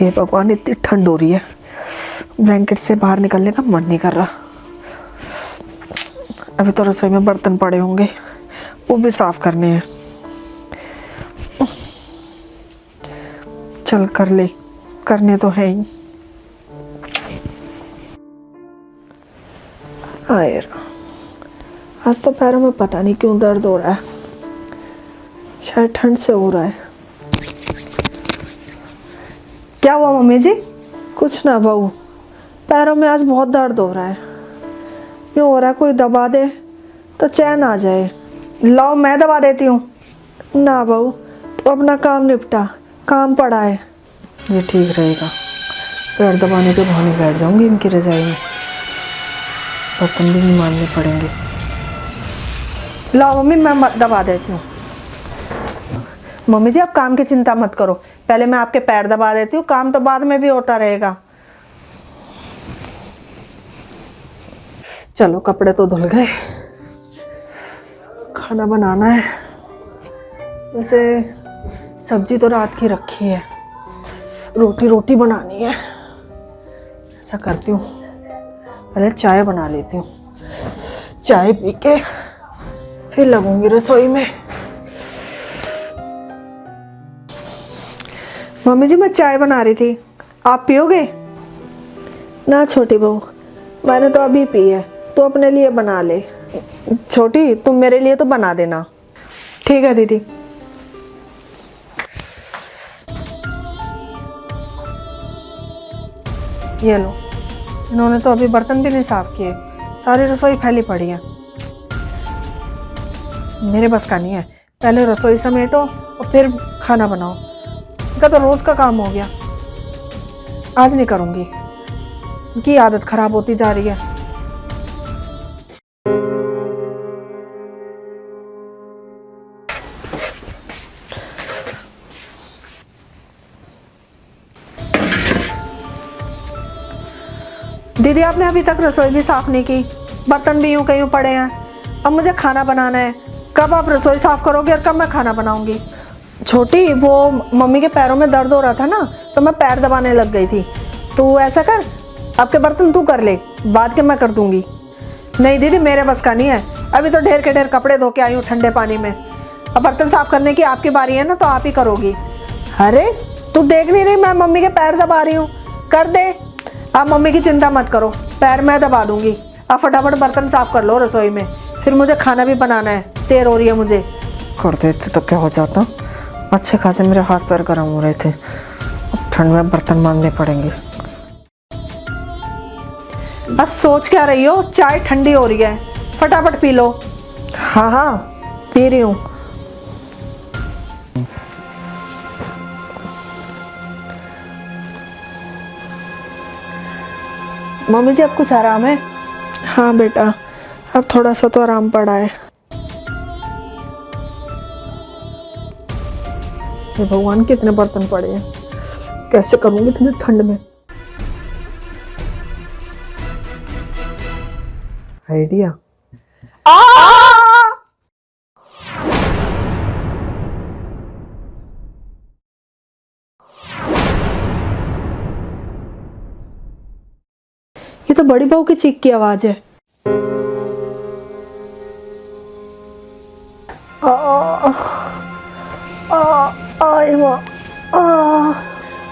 हे भगवान, इतनी ठंड हो रही है, ब्लैंकेट से बाहर निकलने का मन नहीं कर रहा। अभी तो रसोई में बर्तन पड़े होंगे, वो भी साफ करने हैं। चल कर ले, करने तो है ही। यार, आज तो पैरों में पता नहीं क्यों दर्द हो रहा है, शायद ठंड से हो रहा है। क्या हुआ मम्मी जी? कुछ ना बहू, पैरों में आज बहुत दर्द हो रहा है। यूँ हो रहा है कोई दबा दे तो चैन आ जाए। लाओ मैं दबा देती हूँ। ना बहू, तो अपना काम निपटा, काम पड़ा है। ये ठीक रहेगा, पैर दबाने के बहाने बैठ जाऊंगी इनकी रजाई में, बर्तन भी नहीं मारने पड़ेंगे। लाओ मम्मी, मैं दबा देती हूँ। मम्मी जी आप काम की चिंता मत करो, पहले मैं आपके पैर दबा देती हूँ, काम तो बाद में भी होता रहेगा। चलो कपड़े तो धुल गए, खाना बनाना है। वैसे सब्जी तो रात की रखी है, रोटी बनानी है। ऐसा करती हूँ, पहले चाय बना लेती हूँ, चाय पी के फिर लगूंगी रसोई में। मम्मी जी मैं चाय बना रही थी, आप पियोगे? ना छोटी बहू, मैंने तो अभी पी है, तो अपने लिए बना ले। छोटी तुम मेरे लिए तो बना देना। ठीक है दीदी। ये लो, इन्होंने तो अभी बर्तन भी नहीं साफ किए, सारी रसोई फैली पड़ी है। मेरे बस का नहीं है, पहले रसोई समेटो और फिर खाना बनाओ। इनका तो रोज का काम हो गया, आज नहीं करूंगी, इनकी आदत खराब होती जा रही है। दीदी आपने अभी तक रसोई भी साफ नहीं की, बर्तन भी यूं कहीं पड़े हैं। अब मुझे खाना बनाना है, कब आप रसोई साफ करोगे और कब मैं खाना बनाऊंगी? छोटी, वो मम्मी के पैरों में दर्द हो रहा था ना, तो मैं पैर दबाने लग गई थी। तो ऐसा कर, आपके बर्तन तू कर ले, बाद के मैं कर दूंगी। नहीं दीदी मेरे बस का नहीं है, अभी तो ढेर के ढेर कपड़े धो के आई हूँ ठंडे पानी में। अब बर्तन साफ करने की आपकी बारी है ना, तो आप ही करोगी। अरे तू देख नहीं रही मैं मम्मी के पैर दबा रही हूँ, कर दे। आप मम्मी की चिंता मत करो, पैर मैं दबा दूंगी। आप फटाफट बर्तन साफ कर लो रसोई में, फिर मुझे खाना भी बनाना है, देर हो रही है मुझे। कर देते तो क्या हो जाता, अच्छे खासे मेरे हाथ पैर गर्म हो रहे थे, अब ठंड में बर्तन मांजने पड़ेंगे। अब सोच क्या रही हो, चाय ठंडी हो रही है, फटाफट पी लो। हाँ हाँ पी रही हूँ। मम्मी जी अब कुछ आराम है? हाँ बेटा, अब थोड़ा सा तो आराम पड़ा है। ये भगवान कितने बर्तन पड़े हैं, कैसे करूंगी इतनी ठंड में? आइडिया। ये तो बड़ी बहू की चीख की आवाज है।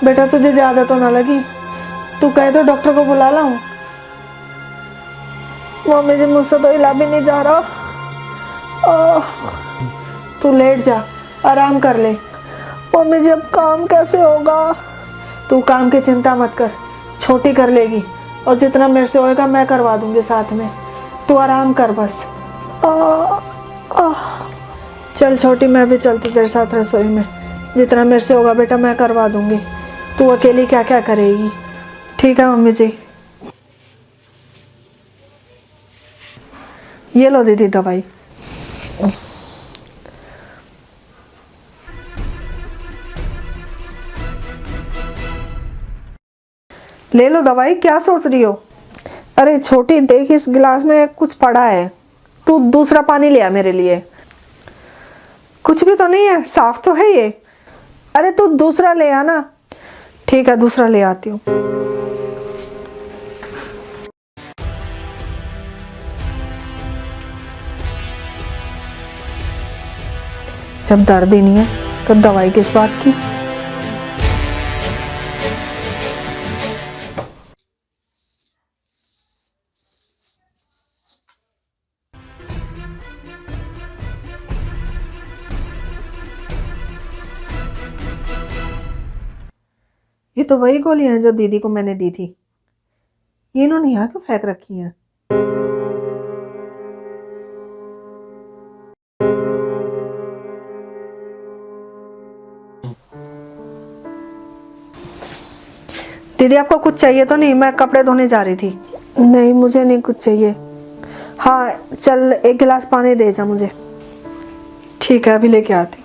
बेटा तुझे ज्यादा तो ना लगी? तू कहे तो डॉक्टर को बुला लाऊं? मम्मी जी मुझसे तो हिला भी नहीं जा रहा। तू लेट जा, आराम कर ले। मम्मी जी अब काम कैसे होगा? तू काम की चिंता मत कर, छोटी कर लेगी, और जितना मेरे से होएगा मैं करवा दूंगी साथ में। तू आराम कर बस। चल छोटी, मैं भी चलती तेरे साथ रसोई में, जितना मेरे से होगा बेटा मैं करवा दूंगी। तू अकेली क्या क्या करेगी? ठीक है मम्मी जी। ये लो दीदी दवाई। ले लो दवाई, क्या सोच रही हो? अरे छोटी देख, इस गिलास में कुछ पड़ा है, तू दूसरा पानी ले आ मेरे लिए। कुछ भी तो नहीं है, साफ तो है ये। अरे तू दूसरा ले आना। ठीक है, दूसरा ले आती हूँ। जब दर्द ही नहीं है तो दवाई किस बात की। ये तो वही गोलियां हैं जो दीदी को मैंने दी थी। ये इन्होंने यहाँ क्यों फेंक रखी हैं? दीदी आपको कुछ चाहिए तो नहीं? मैं कपड़े धोने जा रही थी। नहीं मुझे नहीं कुछ चाहिए। हाँ चल एक गिलास पानी दे जा मुझे। ठीक है अभी लेके आती।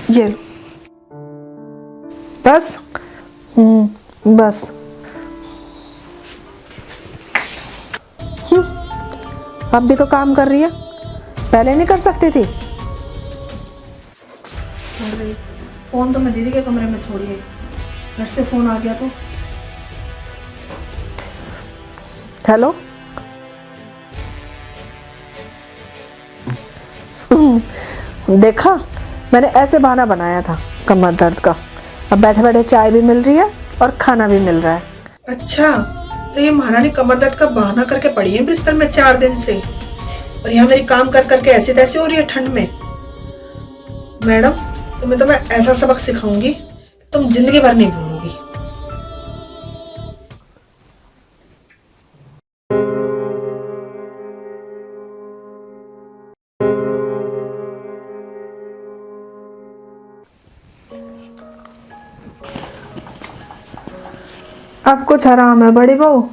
ये लो। बस बस। अब भी तो काम कर रही है, पहले नहीं कर सकती थी? फोन तो मैं दीदी के कमरे में छोड़ी है, घर से फोन आ गया तो। हेलो। देखा, मैंने ऐसे बहाना बनाया था कमर दर्द का। अब बैठे बैठे चाय भी मिल रही है और खाना भी मिल रहा है। अच्छा तो ये महारानी कमर दर्द का बहाना करके पड़ी है बिस्तर में 4 दिन से, और यहाँ मेरी काम कर करके ऐसे तैसे हो रही है ठंड में। मैडम तुम्हें तो मैं ऐसा सबक सिखाऊंगी तुम जिंदगी भर नहीं भूलोगी। अब कुछ आराम है बड़ी बहू?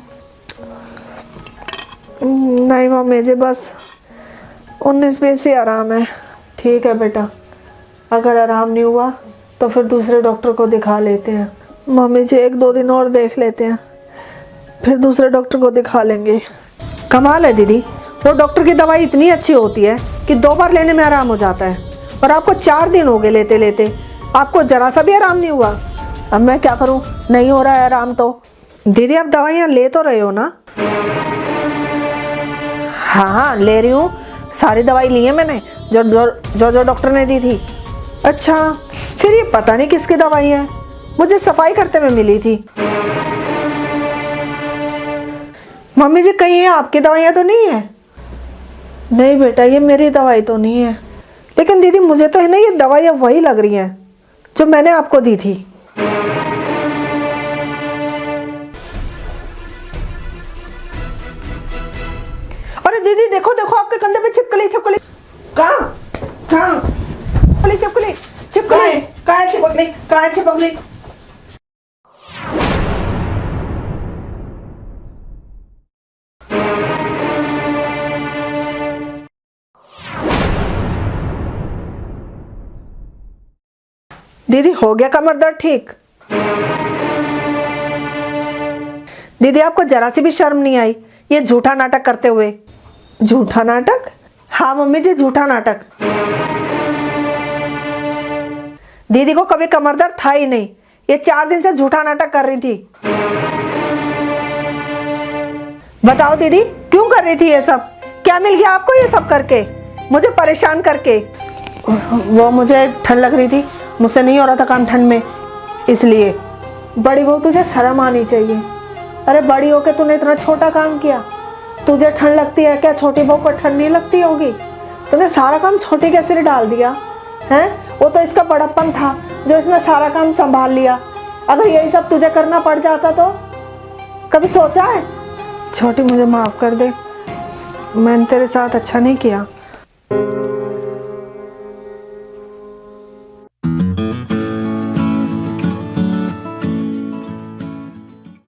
नहीं मम्मी जी बस 19-20 ही आराम है। ठीक है बेटा, अगर आराम नहीं हुआ तो फिर दूसरे डॉक्टर को दिखा लेते हैं। मम्मी जी 1-2 दिन और देख लेते हैं, फिर दूसरे डॉक्टर को दिखा लेंगे। कमाल है दीदी, वो डॉक्टर की दवाई इतनी अच्छी होती है कि 2 बार लेने में आराम हो जाता है, और आपको 4 दिन हो गए लेते लेते, आपको जरा सा भी आराम नहीं हुआ। अब मैं क्या करूं, नहीं हो रहा है आराम तो। दीदी आप दवाइयाँ ले तो रहे हो ना? हाँ ले रही हूँ, सारी दवाई ली है मैंने जो डॉक्टर ने दी थी। अच्छा फिर ये पता नहीं किसकी दवाई है, मुझे सफाई करते हुए मिली थी। मम्मी जी कहीं ये आपकी दवाइयाँ तो नहीं है? नहीं बेटा ये मेरी दवाई तो नहीं है, लेकिन दीदी मुझे तो है ना ये दवाइयाँ वही लग रही हैं जो मैंने आपको दी थी। अरे दीदी देखो देखो आपके कंधे पे छिपकली छिपकली। कहाँ कहाँ छिपकली छिपकली छिपकली कहाँ छिपकली कहाँ छिपकली? दीदी हो गया कमर दर्द ठीक? दीदी आपको जरा सी भी शर्म नहीं आई ये झूठा नाटक करते हुए? झूठा नाटक? हाँ मम्मी जी झूठा नाटक। दीदी को कभी कमर दर्द था ही नहीं, ये 4 दिन से झूठा नाटक कर रही थी। बताओ दीदी क्यों कर रही थी ये सब? क्या मिल गया आपको ये सब करके, मुझे परेशान करके? वो मुझे ठंड लग रही थी, मुझसे नहीं हो रहा था काम ठंड में, इसलिए। बड़ी बहू तुझे शर्म आनी चाहिए। अरे बड़ी होके तूने इतना छोटा काम किया, तुझे ठंड लगती है क्या? छोटी बहू को ठंड नहीं लगती होगी? तूने सारा काम छोटी के सिर डाल दिया है। वो तो इसका बड़प्पन था जो इसने सारा काम संभाल लिया, अगर यही सब तुझे करना पड़ जाता तो? कभी सोचा है? छोटी मुझे माफ कर दे, मैंने तेरे साथ अच्छा नहीं किया।